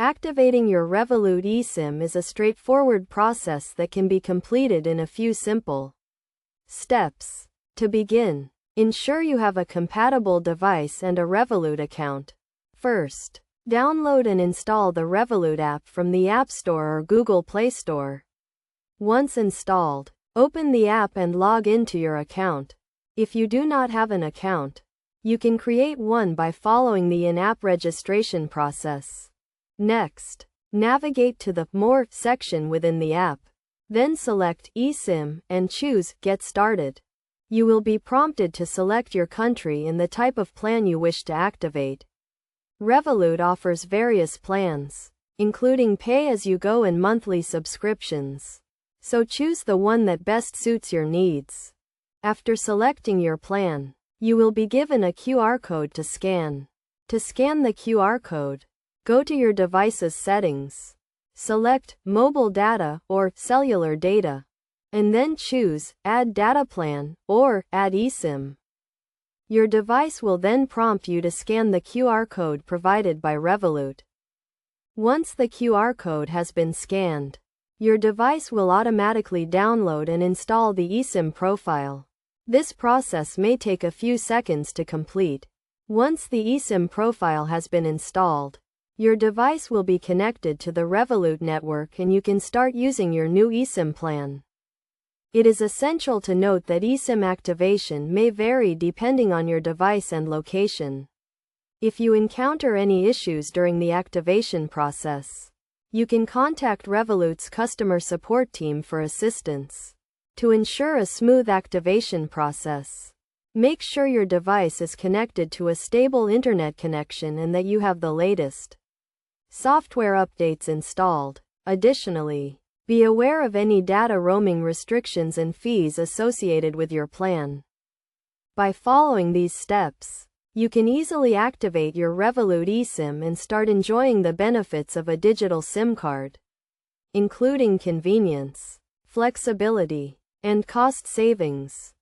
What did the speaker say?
Activating your Revolut Esim is a straightforward process that can be completed in a few simple steps. To begin, ensure you have a compatible device and a Revolut account. First, download and install the Revolut app from the App Store or Google Play Store. Once installed, open the app and log into your account. If you do not have an account, you can create one by following the in-app registration process. Next, navigate to the More section within the app. Then select eSIM and choose Get Started. You will be prompted to select your country and the type of plan you wish to activate. Revolut offers various plans, including pay-as-you-go and monthly subscriptions. So choose the one that best suits your needs. After selecting your plan, you will be given a QR code to scan. To scan the QR code, go to your device's settings. Select Mobile Data or Cellular Data, and then choose Add Data Plan or Add eSIM. Your device will then prompt you to scan the QR code provided by Revolut. Once the QR code has been scanned, your device will automatically download and install the eSIM profile. This process may take a few seconds to complete. Once the eSIM profile has been installed, your device will be connected to the Revolut network and you can start using your new eSIM plan. It is essential to note that eSIM activation may vary depending on your device and location. If you encounter any issues during the activation process, you can contact Revolut's customer support team for assistance. To ensure a smooth activation process, make sure your device is connected to a stable internet connection and that you have the latest software updates installed. Additionally, be aware of any data roaming restrictions and fees associated with your plan. By following these steps, you can easily activate your Revolut eSIM and start enjoying the benefits of a digital SIM card, including convenience, flexibility, and cost savings.